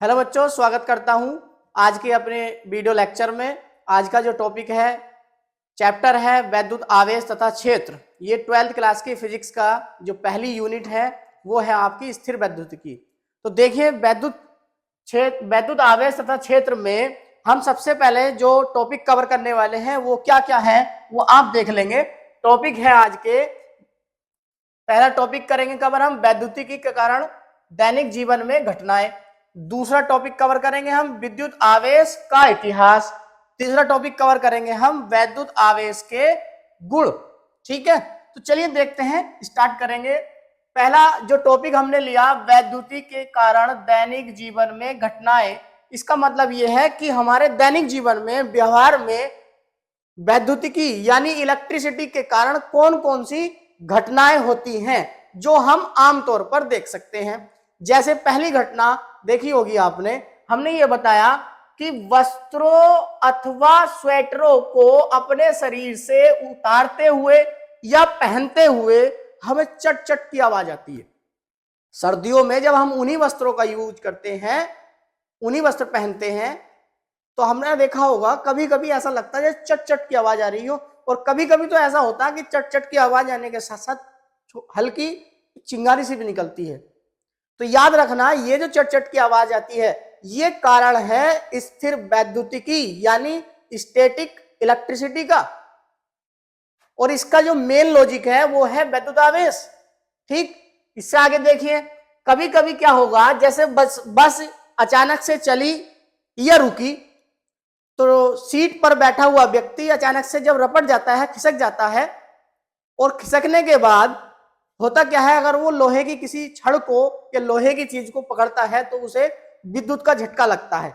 Hello बच्चों, स्वागत करता हूं आज के अपने वीडियो लेक्चर में। आज का जो टॉपिक है, चैप्टर है वैद्युत आवेश तथा क्षेत्र। ये 12th क्लास की फिजिक्स का जो पहली यूनिट है वो है आपकी स्थिर वैद्युतिकी। तो देखिए, वैद्युत आवेश तथा क्षेत्र में हम सबसे पहले जो टॉपिक कवर करने वाले हैं वो क्या क्या है वो आप देख लेंगे। टॉपिक है आज के, पहला टॉपिक करेंगे कवर हम वैद्युतिकी के कारण दैनिक जीवन में घटनाएं। दूसरा टॉपिक कवर करेंगे हम विद्युत आवेश का इतिहास। तीसरा टॉपिक कवर करेंगे हम वैद्युत आवेश के गुण। ठीक है, तो चलिए देखते हैं, स्टार्ट करेंगे। पहला जो टॉपिक हमने लिया, वैद्युति के कारण दैनिक जीवन में घटनाएं। इसका मतलब यह है कि हमारे दैनिक जीवन में, व्यवहार में वैद्युतिकी यानी इलेक्ट्रिसिटी के कारण कौन कौन सी घटनाएं होती हैं जो हम आमतौर पर देख सकते हैं। जैसे पहली घटना देखी होगी आपने, हमने ये बताया कि वस्त्रों अथवा स्वेटरों को अपने शरीर से उतारते हुए या पहनते हुए हमें चट चट की आवाज आती है। सर्दियों में जब हम उन्हीं वस्त्रों का यूज करते हैं, उन्हीं वस्त्र पहनते हैं, तो हमने देखा होगा कभी कभी ऐसा लगता है चट चट की आवाज आ रही हो, और कभी कभी तो ऐसा होता है कि चट चट की आवाज आने के साथ साथ हल्की चिंगारी सी भी निकलती है। तो याद रखना, ये जो चट चट की आवाज आती है ये कारण है स्थिर वैद्युतिकी यानी स्टैटिक इलेक्ट्रिसिटी का, और इसका जो मेन लॉजिक है वो है वैद्युत आवेश। ठीक, इससे आगे देखिए, कभी कभी क्या होगा, जैसे बस अचानक से चली या रुकी, तो सीट पर बैठा हुआ व्यक्ति अचानक से जब रपट जाता है, खिसक जाता है, और खिसकने के बाद होता क्या है, अगर वो लोहे की किसी छड़ को या लोहे की चीज को पकड़ता है तो उसे विद्युत का झटका लगता है।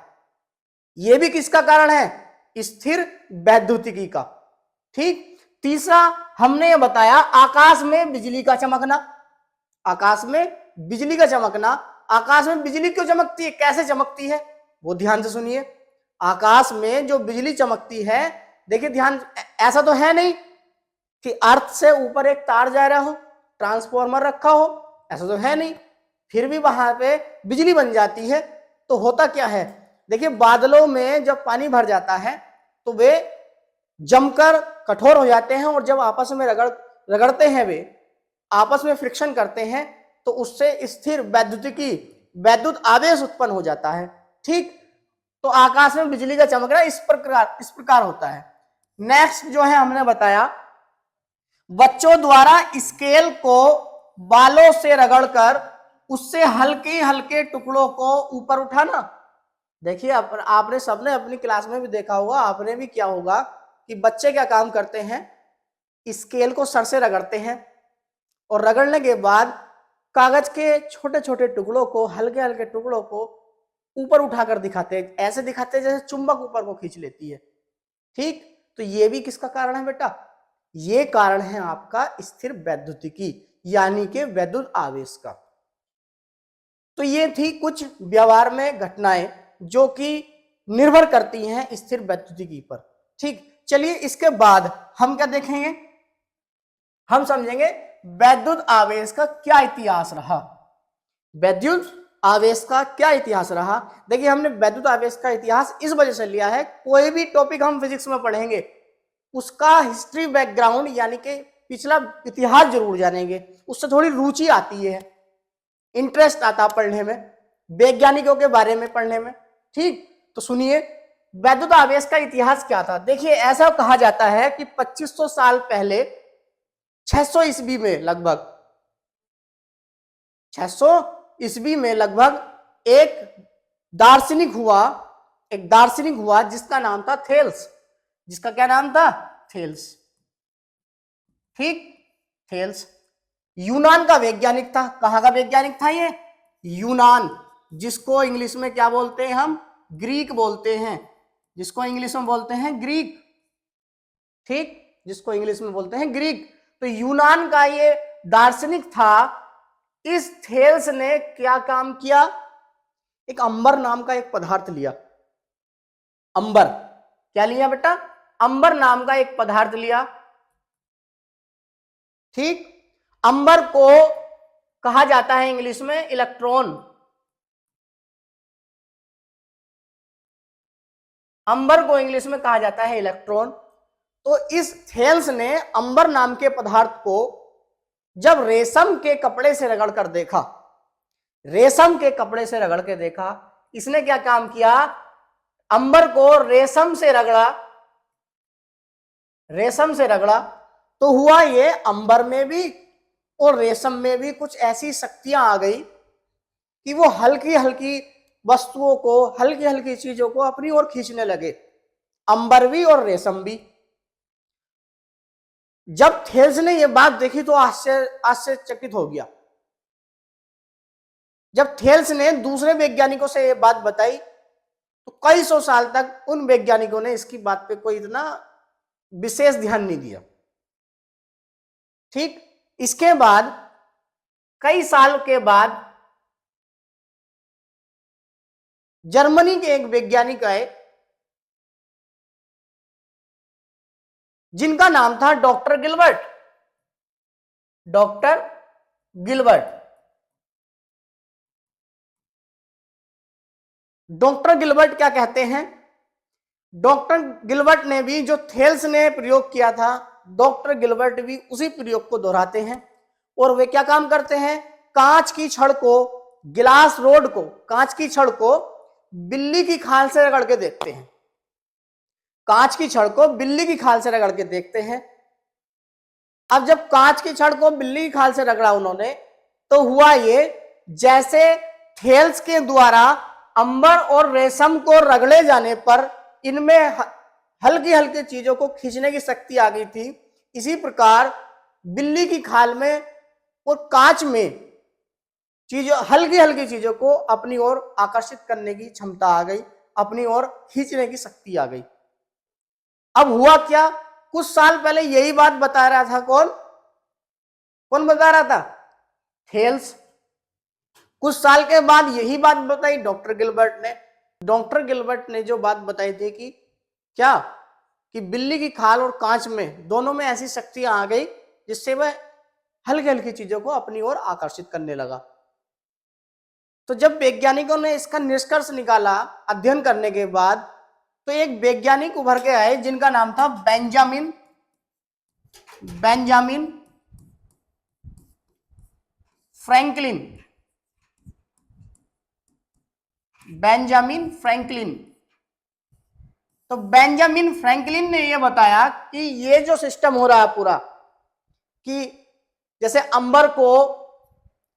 यह भी किसका कारण है? स्थिर वैद्युतिकी का। ठीक, तीसरा हमने ये बताया आकाश में बिजली का चमकना। आकाश में बिजली का चमकना। आकाश में बिजली क्यों चमकती है, कैसे चमकती है, वो ध्यान से सुनिए। आकाश में जो बिजली चमकती है, देखिए ध्यान, ऐसा तो है नहीं कि अर्थ से ऊपर एक तार जा रहा हो, ट्रांसफॉर्मर रखा हो, ऐसा तो है नहीं, फिर भी वहां पे बिजली बन जाती है। तो होता क्या है, देखिए बादलों में जब पानी भर जाता है तो वे जमकर कठोर हो जाते हैं, और जब आपस में रगड़ते हैं, वे आपस में फ्रिक्शन करते हैं, तो उससे स्थिर वैद्युतिकी वैद्युत आवेश उत्पन्न हो जाता है। ठीक, तो आकाश में बिजली का चमकना इस प्रकार होता है। नेक्स्ट जो है, हमने बताया बच्चों द्वारा स्केल को बालों से रगड़कर उससे हल्के हल्के टुकड़ों को ऊपर उठाना। देखिए, आपने सबने अपनी क्लास में भी देखा होगा, आपने भी किया होगा कि बच्चे क्या काम करते हैं, स्केल को सर से रगड़ते हैं, और रगड़ने के बाद कागज के छोटे छोटे टुकड़ों को, हल्के हल्के टुकड़ों को ऊपर उठाकर दिखाते हैं, ऐसे दिखाते हैं जैसे चुंबक ऊपर को खींच लेती है। ठीक, तो ये भी किसका कारण है बेटा? ये कारण है आपका स्थिर वैद्युतिकी यानी कि वैद्युत आवेश का। तो ये थी कुछ व्यवहार में घटनाएं जो कि निर्भर करती हैं स्थिर वैद्युतिकी पर। ठीक, चलिए इसके बाद हम क्या देखेंगे, हम समझेंगे वैद्युत आवेश का क्या इतिहास रहा। वैद्युत आवेश का क्या इतिहास रहा? देखिए, हमने वैद्युत आवेश का इतिहास इस वजह से लिया है, कोई भी टॉपिक हम फिजिक्स में पढ़ेंगे उसका हिस्ट्री बैकग्राउंड यानी कि पिछला इतिहास जरूर जानेंगे, उससे थोड़ी रुचि आती है, इंटरेस्ट आता पढ़ने में, वैज्ञानिकों के बारे में पढ़ने में। ठीक, तो सुनिए वैद्युत आवेश का इतिहास क्या था। देखिए, ऐसा कहा जाता है कि 2500 साल पहले, 600 ईस्वी में लगभग, 600 ईस्वी में लगभग एक दार्शनिक हुआ जिसका नाम था थेल्स। जिसका क्या नाम था? थेल्स। ठीक, थेल्स यूनान का वैज्ञानिक था। कहां का वैज्ञानिक था ये? यूनान, जिसको इंग्लिश में क्या बोलते हैं हम? ग्रीक बोलते हैं, जिसको इंग्लिश में बोलते हैं ग्रीक। ठीक, जिसको इंग्लिश में बोलते हैं ग्रीक। तो यूनान का ये दार्शनिक था। इस थेल्स ने क्या काम किया? एक अंबर नाम का एक पदार्थ लिया। अंबर, क्या लिया बेटा? अंबर नाम का एक पदार्थ लिया। ठीक, अंबर को कहा जाता है इंग्लिश में इलेक्ट्रॉन। अंबर को इंग्लिश में कहा जाता है इलेक्ट्रॉन। तो इस थेल्स ने अंबर नाम के पदार्थ को जब रेशम के कपड़े से रगड़ कर देखा, रेशम के कपड़े से रगड़ के देखा, इसने क्या काम किया, अंबर को रेशम से रगड़ा, रेशम से रगड़ा, तो हुआ ये अंबर में भी और रेशम में भी कुछ ऐसी शक्तियां आ गई कि वो हल्की हल्की वस्तुओं को, हल्की हल्की चीजों को अपनी ओर खींचने लगे, अंबर भी और रेशम भी। जब थेल्स ने ये बात देखी तो आश्चर्यचकित हो गया। जब थेल्स ने दूसरे वैज्ञानिकों से ये बात बताई तो कई सौ साल तक उन वैज्ञानिकों ने इसकी बात पे कोई इतना विशेष ध्यान नहीं दिया। ठीक, इसके बाद कई साल के बाद जर्मनी के एक वैज्ञानिक आए जिनका नाम था doctor Gilbert. Doctor Gilbert, doctor Gilbert क्या कहते हैं, डॉक्टर गिलबर्ट ने भी जो थेल्स ने प्रयोग किया था, डॉक्टर गिलबर्ट भी उसी प्रयोग को दोहराते हैं। और वे क्या काम करते हैं, कांच की छड़ को, गिलास रोड को, कांच की छड़ को बिल्ली की खाल से रगड़ के देखते हैं, कांच की छड़ को बिल्ली की खाल से रगड़ के देखते हैं। अब जब कांच की छड़ को बिल्ली की खाल से रगड़ा उन्होंने, तो हुआ ये, जैसे थेल्स के द्वारा अंबर और रेशम को रगड़े जाने पर इनमें हल्की हल्की चीजों को खींचने की शक्ति आ गई थी, इसी प्रकार बिल्ली की खाल में और कांच में चीजों, हल्की हल्की चीजों को अपनी ओर आकर्षित करने की क्षमता आ गई, अपनी ओर खींचने की शक्ति आ गई। अब हुआ क्या, कुछ साल पहले यही बात बता रहा था कौन, कौन बता रहा था, थेल्स। कुछ साल के बाद यही बात बताई डॉक्टर गिलबर्ट ने। डॉक्टर गिलबर्ट ने जो बात बताई थी कि क्या, कि बिल्ली की खाल और कांच में दोनों में ऐसी शक्तियां आ गई जिससे वह हल्की हल्की चीजों को अपनी ओर आकर्षित करने लगा। तो जब वैज्ञानिकों ने इसका निष्कर्ष निकाला अध्ययन करने के बाद, तो एक वैज्ञानिक उभर के आए जिनका नाम था बेंजामिन फ्रैंकलिन। Benjamin Franklin. तो बेंजामिन फ्रैंकलिन ने यह बताया कि ये जो सिस्टम हो रहा है पूरा, कि जैसे अंबर को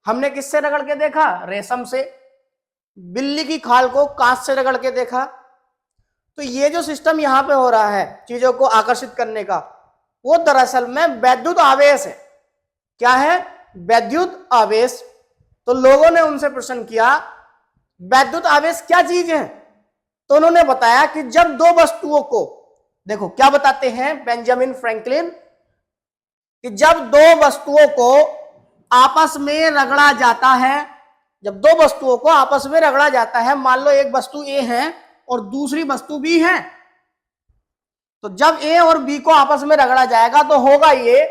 हमने किससे रगड़ के देखा, रेशम से, बिल्ली की खाल को कांच से रगड़ के देखा, तो ये जो सिस्टम यहां पे हो रहा है चीजों को आकर्षित करने का, वो दरअसल में वैद्युत आवेश है। क्या है, वैद्युत आवेश। तो लोगों ने उनसे प्रश्न किया वैद्युत आवेश क्या चीज है, तो उन्होंने बताया कि जब दो वस्तुओं को, देखो क्या बताते हैं बेंजामिन फ्रैंकलिन, कि जब दो वस्तुओं को आपस में रगड़ा जाता है, जब दो वस्तुओं को आपस में रगड़ा जाता है, मान लो एक वस्तु ए है और दूसरी वस्तु बी है, तो जब ए और बी को आपस में रगड़ा जाएगा तो होगा ये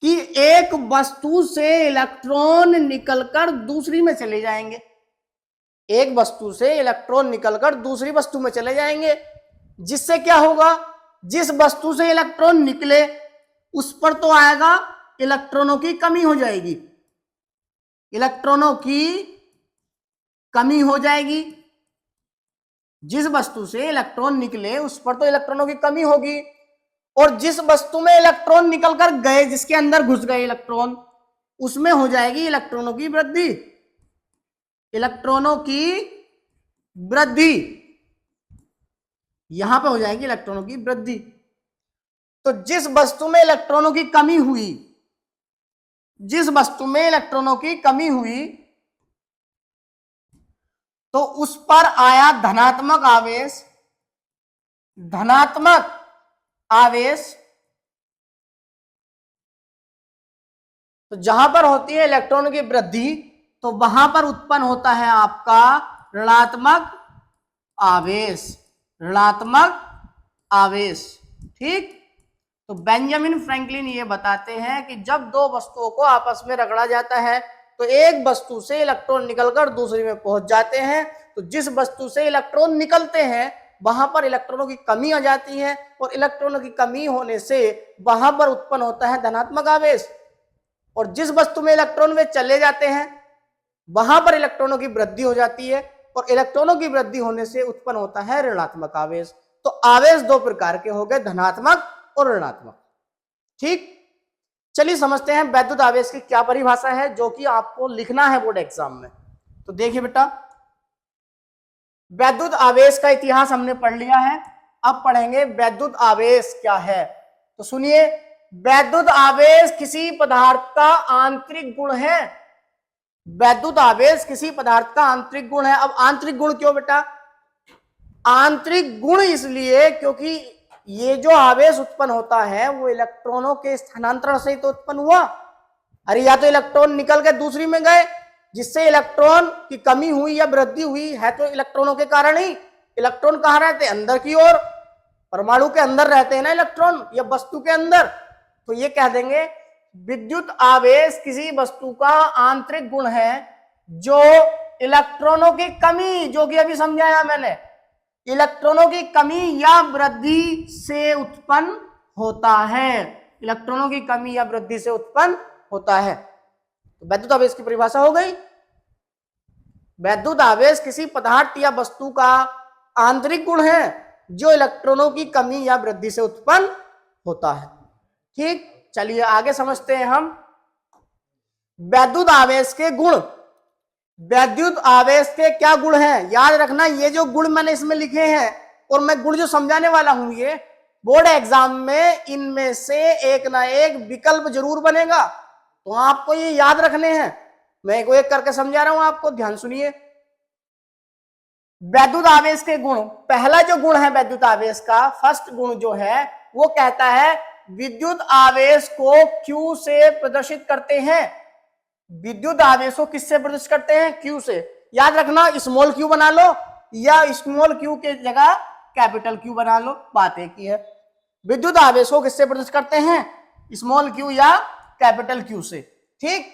कि एक वस्तु से इलेक्ट्रॉन निकलकर दूसरी में चले जाएंगे, एक वस्तु से इलेक्ट्रॉन निकलकर दूसरी वस्तु में चले जाएंगे, जिससे क्या होगा, जिस वस्तु से इलेक्ट्रॉन निकले उस पर तो आएगा, इलेक्ट्रॉनों की कमी हो जाएगी, इलेक्ट्रॉनों की कमी हो जाएगी। जिस वस्तु से इलेक्ट्रॉन निकले उस पर तो इलेक्ट्रॉनों की कमी होगी, और जिस वस्तु में इलेक्ट्रॉन निकलकर गए, जिसके अंदर घुस गए इलेक्ट्रॉन, उसमें हो जाएगी इलेक्ट्रॉनों की वृद्धि, इलेक्ट्रॉनों की वृद्धि, यहां पे हो जाएगी इलेक्ट्रॉनों की वृद्धि। तो जिस वस्तु में इलेक्ट्रॉनों की कमी हुई, जिस वस्तु में इलेक्ट्रॉनों की कमी हुई, तो उस पर आया धनात्मक आवेश, धनात्मक आवेश। तो जहां पर होती है इलेक्ट्रॉनों की वृद्धि, तो वहां पर उत्पन्न होता है आपका ऋणात्मक आवेश, ऋणात्मक आवेश। ठीक, तो बेंजामिन फ्रैंकलिन ये बताते हैं कि जब दो वस्तुओं को आपस में रगड़ा जाता है तो एक वस्तु से इलेक्ट्रॉन निकलकर दूसरी में पहुंच जाते हैं, तो जिस वस्तु से इलेक्ट्रॉन निकलते हैं वहां पर इलेक्ट्रॉनों की कमी आ जाती है और इलेक्ट्रॉनों की कमी होने से वहां पर उत्पन्न होता है धनात्मक आवेश। और जिस वस्तु में इलेक्ट्रॉन वे चले जाते हैं वहां पर इलेक्ट्रॉनों की वृद्धि हो जाती है और इलेक्ट्रॉनों की वृद्धि होने से उत्पन्न होता है ऋणात्मक आवेश। तो आवेश दो प्रकार के हो गए, धनात्मक और ऋणात्मक। ठीक, चलिए समझते हैं वैद्युत आवेश की क्या परिभाषा है, जो कि आपको लिखना है बोर्ड एग्जाम में। तो देखिए बेटा, वैद्युत आवेश का इतिहास हमने पढ़ लिया है, अब पढ़ेंगे वैद्युत आवेश क्या है। तो सुनिए, वैद्युत आवेश किसी पदार्थ का आंतरिक गुण है। वैद्युत आवेश किसी पदार्थ का आंतरिक गुण है। अब आंतरिक गुण क्यों बेटा? आंतरिक गुण इसलिए क्योंकि ये जो आवेश उत्पन्न होता है वो इलेक्ट्रॉनों के स्थानांतरण से ही तो उत्पन्न हुआ। अरे या तो इलेक्ट्रॉन निकल के दूसरी में गए जिससे इलेक्ट्रॉन की कमी हुई या वृद्धि हुई है, तो इलेक्ट्रॉनों के कारण ही। इलेक्ट्रॉन कहाँ रहते हैं? अंदर की ओर, परमाणु के अंदर रहते हैं ना इलेक्ट्रॉन, या वस्तु के अंदर। तो ये कह देंगे विद्युत आवेश किसी वस्तु का आंतरिक गुण है जो इलेक्ट्रॉनों की कमी, जो कि अभी समझाया मैंने, इलेक्ट्रॉनों की कमी या वृद्धि से उत्पन्न होता है। इलेक्ट्रॉनों की कमी या वृद्धि से उत्पन्न होता है। तो वैद्युत आवेश की परिभाषा हो गई। वैद्युत आवेश किसी पदार्थ या वस्तु का आंतरिक गुण है जो इलेक्ट्रॉनों की कमी या वृद्धि से उत्पन्न होता है। ठीक, चलिए आगे समझते हैं हम वैद्युत आवेश के गुण। वैद्युत आवेश के क्या गुण हैं? याद रखना, ये जो गुण मैंने इसमें लिखे हैं और मैं गुण जो समझाने वाला हूं, ये बोर्ड एग्जाम में इनमें से एक ना एक विकल्प जरूर बनेगा, तो आपको ये याद रखने हैं। मैं एक एक करके समझा रहा हूं आपको, ध्यान सुनिए। वैद्युत आवेश के गुण, पहला जो गुण है वैद्युत आवेश का, फर्स्ट गुण जो है वो कहता है विद्युत आवेश को Q से प्रदर्शित करते हैं। विद्युत आवेश को किससे प्रदर्शित करते हैं? Q से। याद रखना, स्मॉल q बना लो या स्मॉल q के जगह कैपिटल Q बना लो, बात एक ही है। विद्युत आवेश को किससे प्रदर्शित करते हैं? स्मॉल q या कैपिटल Q से। ठीक,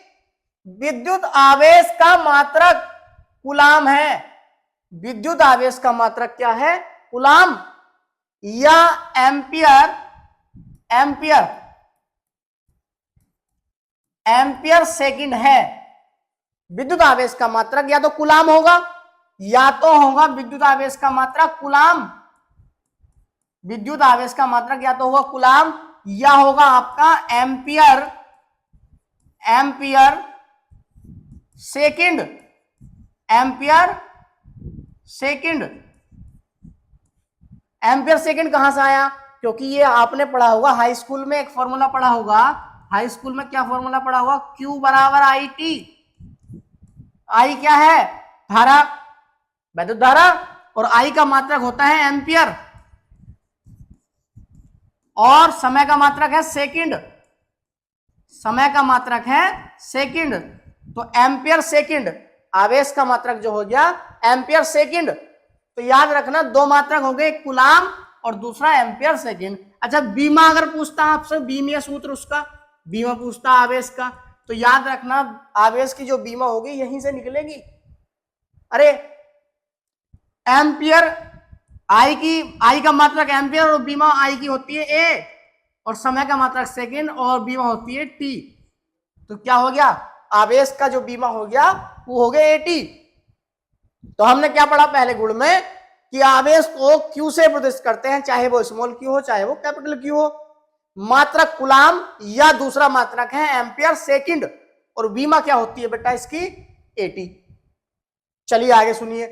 विद्युत आवेश का मात्रक कूलाम है। विद्युत आवेश का मात्रक क्या है? कूलाम या एम्पियर। एम्पियर, एम्पियर सेकंड है। विद्युत आवेश का मात्रक या तो कूलाम होगा या तो होगा विद्युत आवेश का मात्रक कूलाम। विद्युत आवेश का मात्रक या तो होगा कूलाम या होगा आपका ampere. Ampere second, ampere second. Ampere second कहां से आया? क्योंकि ये आपने पढ़ा होगा हाई स्कूल में, एक फॉर्मूला पढ़ा होगा। हाई स्कूल में क्या फॉर्मूला पढ़ा होगा? Q बराबर आई टी। आई क्या है? धारा, वैद्युत धारा, और आई का मात्रक होता है एम्पियर और समय का मात्रक है सेकंड। समय का मात्रक है सेकंड। तो एम्पियर सेकंड, आवेश का मात्रक जो हो गया एम्पियर सेकंड। तो याद रखना, दो मात्रक हो गए, कूलाम और दूसरा एम्पियर सेकंड। अच्छा, बीमा अगर पूछता आपसे, बीमीय सूत्र उसका, बीमा पूछता आवेश का, तो याद रखना आवेश की जो बीमा होगी यहीं से निकलेगी। अरे एम्पियर, आई का मात्रक एम्पियर और बीमा आई की होती है ए, और समय का मात्रक सेकंड और बीमा होती है टी। तो क्या हो गया? आवेश का जो बीमा हो गया वो हो गया एटी। तो हमने क्या पढ़ा पहले गुण में कि आवेश को Q से प्रदर्शित करते हैं, चाहे वो स्मॉल q हो चाहे वो कैपिटल Q हो। मात्रक कूलाम या दूसरा मात्रक है एम्पियर सेकंड, और बीमा क्या होती है बेटा इसकी? एटी। चलिए आगे सुनिए,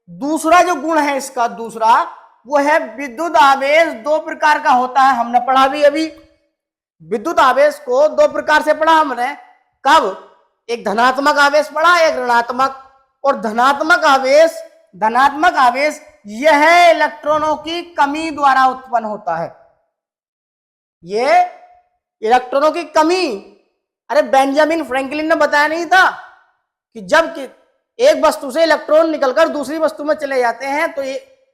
दूसरा जो गुण है इसका, दूसरा वो है विद्युत आवेश दो प्रकार का होता है। हमने पढ़ा भी अभी, विद्युत आवेश को दो प्रकार से पढ़ा हमने। कब? एक धनात्मक आवेश पढ़ा, एक ऋणात्मक। और धनात्मक आवेश यह इलेक्ट्रॉनों की कमी द्वारा उत्पन्न होता है। ये इलेक्ट्रॉनों की कमी, अरे बेंजामिन फ्रैंकलिन ने बताया नहीं था कि जब एक वस्तु से इलेक्ट्रॉन निकलकर दूसरी वस्तु में चले जाते हैं तो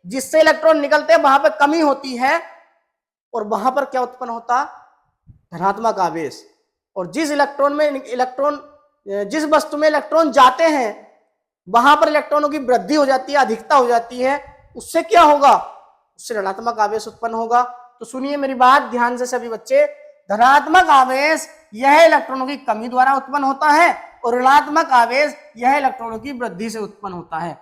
जिससे इलेक्ट्रॉन निकलते हैं वहां पर कमी होती है और वहां पर क्या उत्पन्न होता? धनात्मक आवेश। और जिस वस्तु में इलेक्ट्रॉन जाते हैं वहां पर इलेक्ट्रॉनों की वृद्धि हो जाती है, अधिकता हो जाती है, उससे क्या होगा? उससे ऋणात्मक आवेश उत्पन्न होगा। तो सुनिए मेरी बात ध्यान से सभी बच्चे, धनात्मक आवेश यह इलेक्ट्रॉनों की कमी द्वारा उत्पन्न होता है और ऋणात्मक आवेश यह इलेक्ट्रॉनों की वृद्धि से उत्पन्न होता है।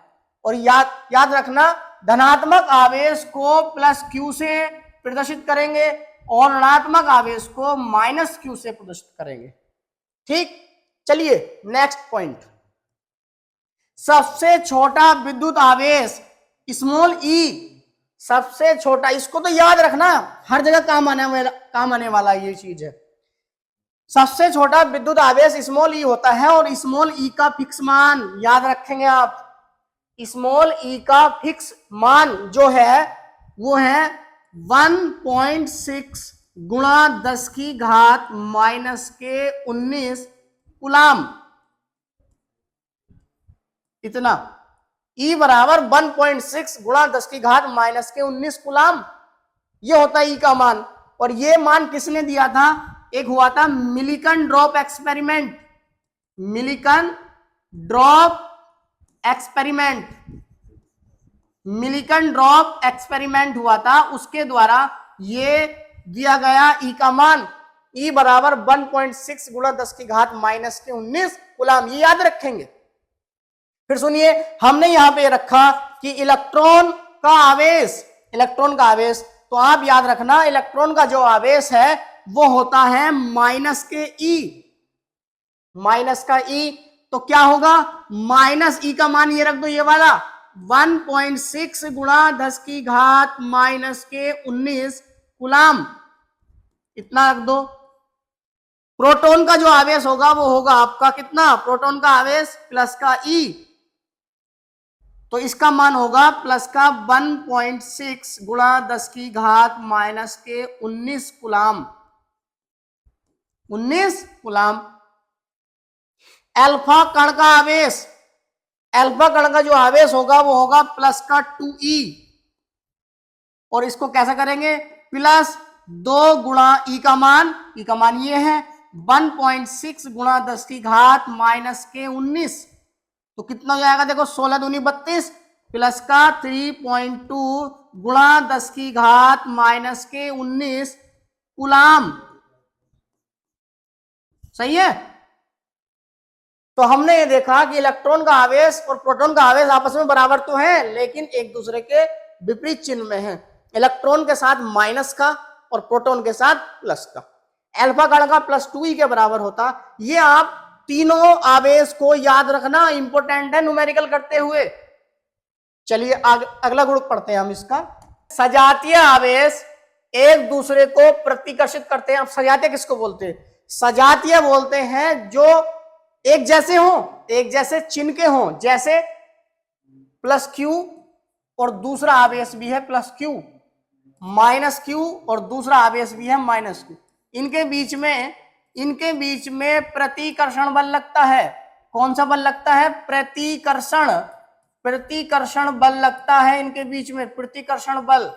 और याद रखना, धनात्मक आवेश को प्लस क्यू से प्रदर्शित करेंगे और ऋणात्मक आवेश को माइनस क्यू से प्रदर्शित करेंगे। ठीक, चलिए नेक्स्ट पॉइंट, सबसे छोटा विद्युत आवेश स्मॉल ई, सबसे छोटा, इसको तो याद रखना, हर जगह काम आने वाला ये चीज है। सबसे छोटा विद्युत आवेश स्मॉल ई होता है और स्मॉल ई का फिक्स मान याद रखेंगे आप। स्मॉल ई का फिक्स मान जो है वो है 1.6 गुणा 10 की घात माइनस के 19 कूलाम। इतना E बराबर 1.6 गुणा 10 की घात माइनस के 19 कूलाम, ये होता है E का मान। और ये मान किसने दिया था? एक हुआ था Millikan drop experiment, Millikan drop experiment, Millikan drop experiment हुआ था, उसके द्वारा ये दिया गया E का मान, E बराबर 1.6 गुणा 10 की घात माइनस के 19 कूलाम, ये याद रखेंगे। फिर सुनिए, हमने यहां पे रखा कि इलेक्ट्रॉन का आवेश, इलेक्ट्रॉन का आवेश, तो आप याद रखना इलेक्ट्रॉन का जो आवेश है वो होता है माइनस के E, माइनस का E। तो क्या होगा, माइनस E का मान ये रख दो, ये वाला 1.6 गुणा 10 की घात माइनस के 19 कूलाम, इतना रख दो। प्रोटॉन का जो आवेश होगा वो होगा आपका कितना, प्रोटॉन का आवेश प्लस का E, तो इसका मान होगा प्लस का 1.6 गुणा 10 की घात माइनस के 19 कूलाम, 19 कूलाम। अल्फा कण का आवेश, अल्फा कण का जो आवेश होगा वो होगा प्लस का 2E, और इसको कैसा करेंगे, प्लस 2 गुणा E का मान, E का मान ये है 1.6 गुणा 10 की घात माइनस के 19, तो कितना हो जाएगा, देखो 16 दूनी 32 प्लस का 3.2 गुणा 10 की घात माइनस के 19 कूलाम, सही है। तो हमने ये देखा कि इलेक्ट्रॉन का आवेश और प्रोटॉन का आवेश आपस में बराबर तो है, लेकिन एक दूसरे के विपरीत चिन्ह में है, इलेक्ट्रॉन के साथ माइनस का और प्रोटॉन के साथ प्लस का। अल्फा कण का प्लस 2E के बराबर होता। ये आप तीनों आवेश को याद रखना, इंपॉर्टेंट है न्यूमेरिकल करते हुए। चलिए अगला गुण पढ़ते हैं हम इसका। सजातीय आवेश एक दूसरे को प्रतिकर्षित करते हैं। अब सजातीय किसको बोलते हैं? सजातीय बोलते हैं जो एक जैसे हो, एक जैसे चिन्ह के हो, जैसे प्लस क्यू और दूसरा आवेश भी है प्लस क्यू, माइनस क्यू और दूसरा आवेश भी है माइनस क्यू, इनके बीच में प्रतिकर्षण बल लगता है। कौन सा बल लगता है? प्रतिकर्षण, प्रतिकर्षण बल लगता है इनके बीच में, प्रतिकर्षण बल।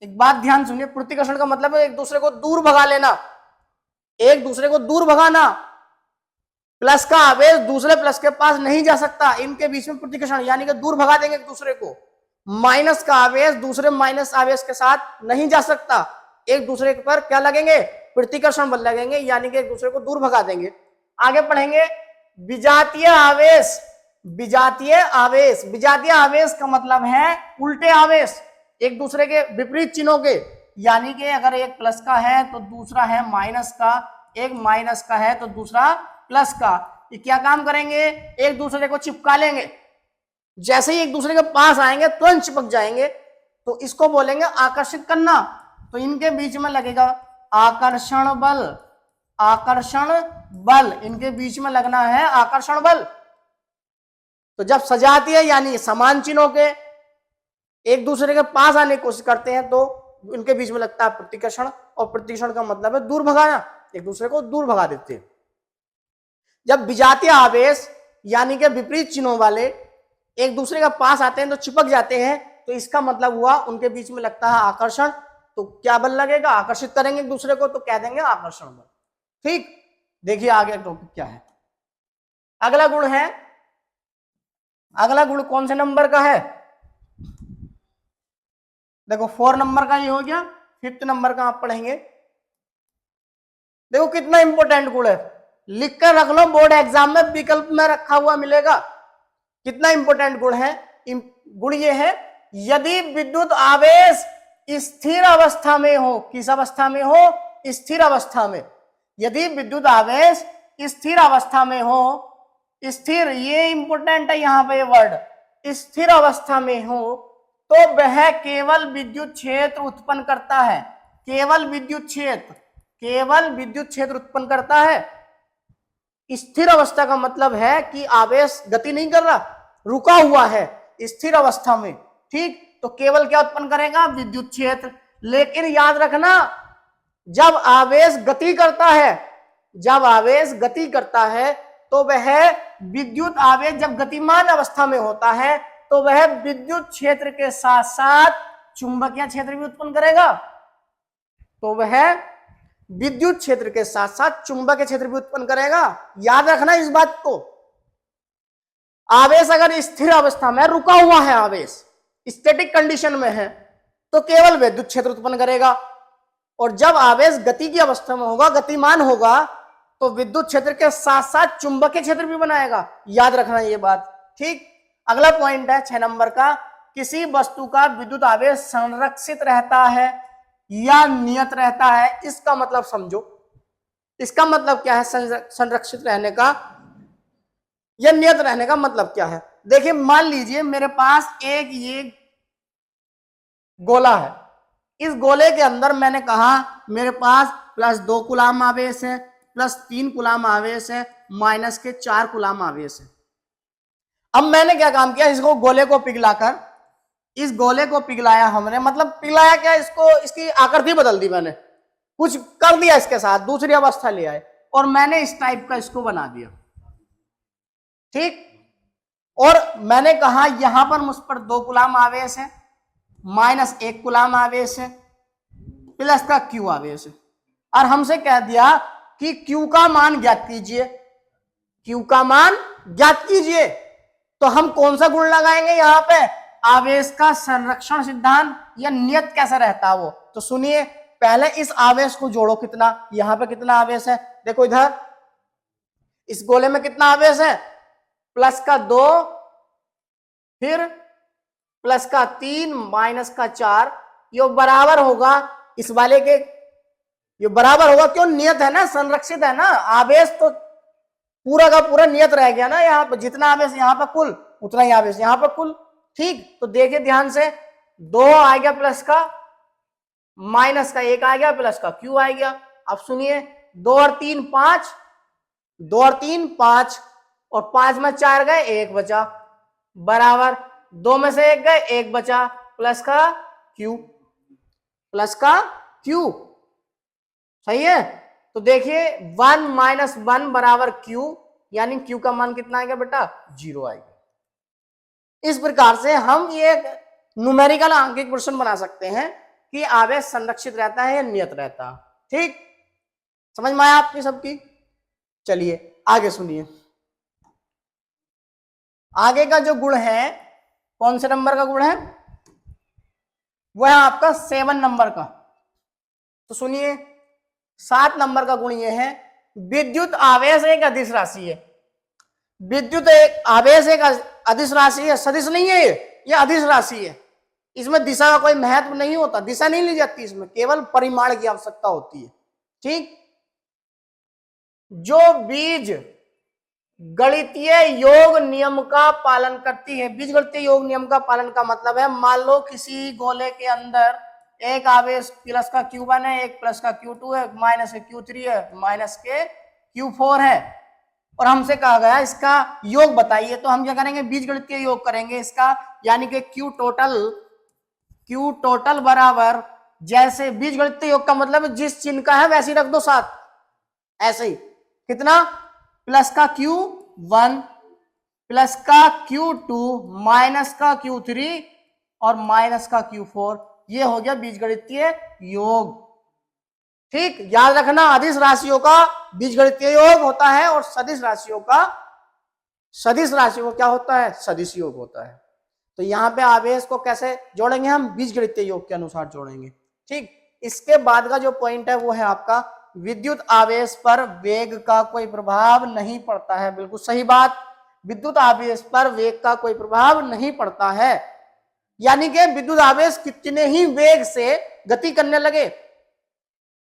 एक बात ध्यान सुनिए, प्रतिकर्षण का मतलब है एक दूसरे को दूर भगा लेना, एक दूसरे को दूर भगाना। प्लस का आवेश दूसरे प्लस के पास नहीं जा सकता, इनके बीच में प्रतिकर्षण, यानी कि दूर भगा देंगे एक दूसरे को। माइनस का आवेश दूसरे माइनस आवेश के साथ नहीं जा सकता, एक दूसरे पर क्या लगेंगे? प्रतिकर्षण बल लगेंगे, यानी कि एक दूसरे को दूर भगा देंगे। आगे पढ़ेंगे विजातीय आवेश। विजातीय आवेश, विजातीय आवेश का मतलब है उल्टे आवेश, एक दूसरे के विपरीत चिन्हों के, यानी कि अगर एक प्लस का है तो दूसरा है माइनस का, एक माइनस का है तो दूसरा प्लस का। ये क्या काम करेंगे? एक दूसरे को चिपका लेंगे, जैसे ही एक दूसरे के पास आएंगे तुरंत चिपक जाएंगे, तो इसको बोलेंगे आकर्षित करना। तो इनके बीच में लगेगा आकर्षण बल, आकर्षण बल, इनके बीच में लगना है आकर्षण बल। तो जब सजातीय यानी समान चिन्हों के एक दूसरे के पास आने की कोशिश करते हैं तो इनके बीच में लगता है प्रतिकर्षण, और प्रतिकर्षण का मतलब है दूर भगाना, एक दूसरे को दूर भगा देते हैं। जब विजातीय आवेश यानी कि विपरीत चिन्हों वाले एक दूसरे के पास आते हैं तो चिपक जाते हैं, तो इसका मतलब हुआ उनके बीच में लगता है आकर्षण। तो क्या बल लगेगा? आकर्षित करेंगे एक दूसरे को, तो कह देंगे आकर्षण बल। ठीक, देखिए आगे टॉपिक क्या है। अगला गुण है, अगला गुण कौन से नंबर का है? देखो 4 नंबर का ये हो गया, 5th नंबर का आप पढ़ेंगे। देखो कितना इंपॉर्टेंट गुण है, लिख कर रख लो, बोर्ड एग्जाम में विकल्प में रखा हुआ मिलेगा। कितना इंपॉर्टेंट गुण है, गुण ये है, यदि विद्युत आवेश स्थिर अवस्था में हो, किस अवस्था में हो, स्थिर अवस्था में, यदि विद्युत आवेश स्थिर अवस्था में हो, स्थिर, ये इंपॉर्टेंट है यहां पे वर्ड, स्थिर अवस्था में हो, तो वह केवल विद्युत क्षेत्र उत्पन्न करता है, केवल विद्युत क्षेत्र, केवल विद्युत क्षेत्र उत्पन्न करता है। स्थिर अवस्था का मतलब है कि आवेश गति नहीं कर रहा, रुका हुआ है स्थिर अवस्था में, ठीक, तो केवल क्या उत्पन्न करेगा, विद्युत क्षेत्र। लेकिन याद रखना, जब आवेश गति करता है, जब आवेश गति करता है, तो वह विद्युत आवेश जब गतिमान अवस्था में होता है, तो वह विद्युत क्षेत्र के साथ साथ चुंबकीय क्षेत्र भी उत्पन्न करेगा, तो वह विद्युत क्षेत्र के साथ साथ चुंबकीय क्षेत्र भी उत्पन्न करेगा। याद रखना इस बात को। आवेश अगर स्थिर अवस्था में, रुका हुआ है आवेश, स्टैटिक कंडीशन में है, तो केवल विद्युत क्षेत्र उत्पन्न करेगा, और जब आवेश गति की अवस्था में होगा, गतिमान होगा, तो विद्युत क्षेत्र के साथ साथ चुंबकीय क्षेत्र भी बनाएगा। याद रखना ये बात, ठीक। अगला पॉइंट है 6 नंबर का, किसी वस्तु का विद्युत आवेश संरक्षित रहता है या नियत रहता है। इसका मतलब समझो, इसका मतलब क्या है संरक्षित रहने का या नियत रहने का मतलब क्या है। देखिए मान लीजिए मेरे पास एक ये गोला है, इस गोले के अंदर मैंने कहा मेरे पास +2 कूलाम आवेश है, +3 कूलाम आवेश है, -4 कूलाम आवेश है। अब मैंने क्या काम किया, इसको गोले को पिघलाकर, इस गोले को पिघलाया हमने, मतलब पिघलाया क्या, इसको, इसकी आकृति बदल दी मैंने, कुछ कर दिया इसके साथ, दूसरी अवस्था ले आए, और मैंने इस टाइप का इसको बना दिया, ठीक। और मैंने कहा यहां पर मुझ पर 2 कूलाम आवेश है, -1 कूलाम आवेश है, प्लस का Q आवेश है, और हमसे कह दिया कि Q का मान ज्ञात कीजिए, Q का मान ज्ञात कीजिए। तो हम कौन सा गुण लगाएंगे यहां पे, आवेश का संरक्षण सिद्धांत, या नियत कैसा रहता है वो। तो सुनिए, पहले इस आवेश को जोड़ो, कितना, यहां पे कितना आवेश है, देखो इधर इस गोले में कितना आवेश है, +2, फिर +3, -4, ये बराबर होगा इस वाले के, ये बराबर होगा, क्यों, नियत है ना, संरक्षित है ना, आवेश तो पूरा का पूरा नियत रह गया ना, यहाँ पर जितना आवेश यहाँ पर कुल, उतना ही आवेश यहाँ पर कुल, ठीक। तो देखिए ध्यान से, 2 आ गया प्लस का, माइनस का 1 आ गया, प्लस का Q आ गया। अब सुनिए, 2 और 3 5, 2 और 3 5, और 5 में 4 गए, 1 बचा, बराबर 2 में से 1 गए, 1 बचा, प्लस का Q, प्लस का Q, सही है। तो देखिए 1 - 1 बराबर Q, यानी Q का मान कितना आएगा बेटा, 0 आएगा। इस प्रकार से हम ये न्यूमेरिकल आंकिक प्रश्न बना सकते हैं कि आवेश संरक्षित रहता है या नियत रहता है, ठीक। समझ में आया आपकी सबकी। चलिए आगे सुनिए, आगे का जो गुण है, कौन से नंबर का गुण है, वह है आपका 7 नंबर का। तो सुनिए, 7 नंबर का गुण यह है, विद्युत आवेश एक अदिश राशि है। विद्युत एक आवेश एक अदिश राशि है, सदिश नहीं है, ये अदिश राशि है। इसमें दिशा का कोई महत्व नहीं होता, दिशा नहीं ली जाती इसमें, केवल परिमाण की आवश्यकता होती है, ठीक। जो बीज गणितीय योग नियम का पालन करती है। बीज गणितीय योग नियम का पालन का मतलब है, मान लो किसी गोले के अंदर एक आवेश प्लस का Q1 है, एक प्लस का Q2 है, माइनस के Q3 है, माइनस के Q4 है, और हमसे कहा गया इसका योग बताइए। तो हम क्या करेंगे, बीज गणितीय योग करेंगे इसका, यानी कि Q टोटल बराबर, जैसे बीज गणितीय योग का मतलब जिस चिन्ह का है वैसे ही रख दो साथ, ऐसे ही, कितना, प्लस का Q1, प्लस का Q2, माइनस का Q3 और माइनस का Q4, ये हो गया बीजगणितीय योग, ठीक। याद रखना, अदिश राशियों का बीजगणितीय योग होता है, और सदिश राशियों का क्या होता है, सदिश योग होता है। तो यहाँ पे आवेश को कैसे जोड़ेंगे हम? बीजगणितीय योग के अनुसार जोड़ेंगे। ठीक, इसके बाद का जो पॉइंट है वो है आपका विद्युत आवेश पर वेग का कोई प्रभाव नहीं पड़ता है। बिल्कुल सही बात, विद्युत आवेश पर वेग का कोई प्रभाव नहीं पड़ता है। यानी कि विद्युत आवेश कितने ही वेग से गति करने लगे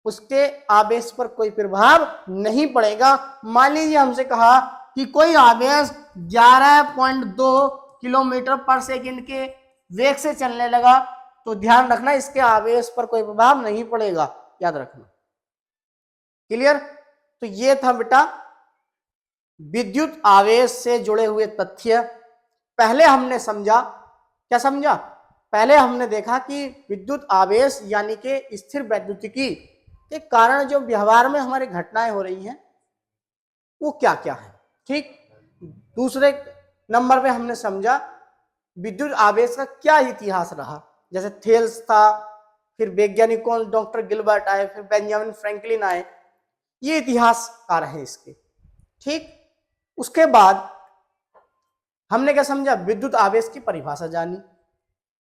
उसके आवेश पर कोई प्रभाव नहीं पड़ेगा। मान लीजिए हमसे कहा कि कोई आवेश 11.2 किलोमीटर पर सेकंड के वेग से चलने लगा, तो ध्यान रखना इसके आवेश पर कोई प्रभाव नहीं पड़ेगा, याद रखना। क्लियर? तो ये था बेटा विद्युत आवेश से जुड़े हुए तथ्य। पहले हमने समझा, क्या समझा? पहले हमने देखा कि विद्युत आवेश यानी कि स्थिर वैद्युतिकी के कारण जो व्यवहार में हमारी घटनाएं हो रही हैं वो क्या क्या है। ठीक, दूसरे नंबर पे हमने समझा विद्युत आवेश का क्या इतिहास रहा, जैसे थेल्स था, फिर वैज्ञानिकों डॉक्टर गिलबर्ट आए, फिर बेंजामिन फ्रैंकलिन आए, ये इतिहासकार हैं इसके। ठीक, उसके बाद हमने क्या समझा? विद्युत आवेश की परिभाषा जानी।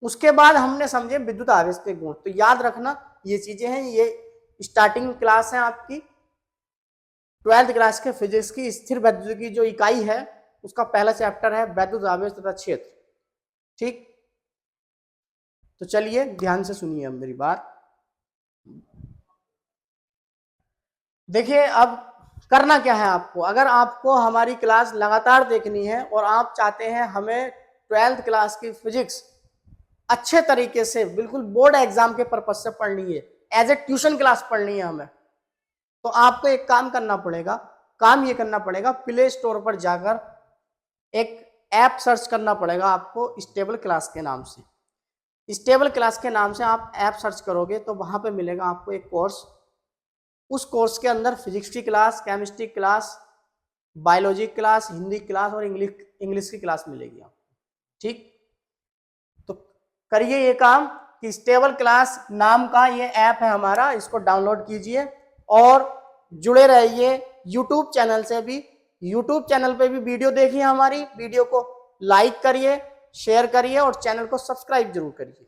उसके बाद हमने समझे विद्युत आवेश के गुण। तो याद रखना ये चीजें हैं, ये स्टार्टिंग क्लास है आपकी 12th क्लास के फिजिक्स की। स्थिर वैद्युतिकी जो इकाई है उसका पहला चैप्टर है वैद्युत आवेश तथा क्षेत्र। ठीक, तो चलिए ध्यान से सुनिए अब मेरी बात। देखिए अब करना क्या है आपको, अगर आपको हमारी क्लास लगातार देखनी है और आप चाहते हैं हमें 12th क्लास की फिजिक्स अच्छे तरीके से बिल्कुल बोर्ड एग्जाम के पर्पज से पढ़नी है, एज ए ट्यूशन क्लास पढ़नी है हमें, तो आपको एक काम करना पड़ेगा। काम ये करना पड़ेगा, प्ले स्टोर पर जाकर एक ऐप सर्च करना पड़ेगा आपको स्टेबल क्लास के नाम से। स्टेबल क्लास के नाम से आप ऐप सर्च करोगे तो वहां पे मिलेगा आपको एक कोर्स। उस कोर्स के अंदर फिजिक्स की class, chemistry class, biology class, Hindi class और इंग्लिश की क्लास मिलेगी आपको। ठीक, तो करिए ये काम कि स्टेबल क्लास नाम का ये ऐप है हमारा, इसको डाउनलोड कीजिए और जुड़े रहिए यूट्यूब चैनल से भी। यूट्यूब चैनल पे भी वीडियो देखिए, हमारी वीडियो को लाइक करिए, शेयर करिए और चैनल को सब्सक्राइब जरूर करिए।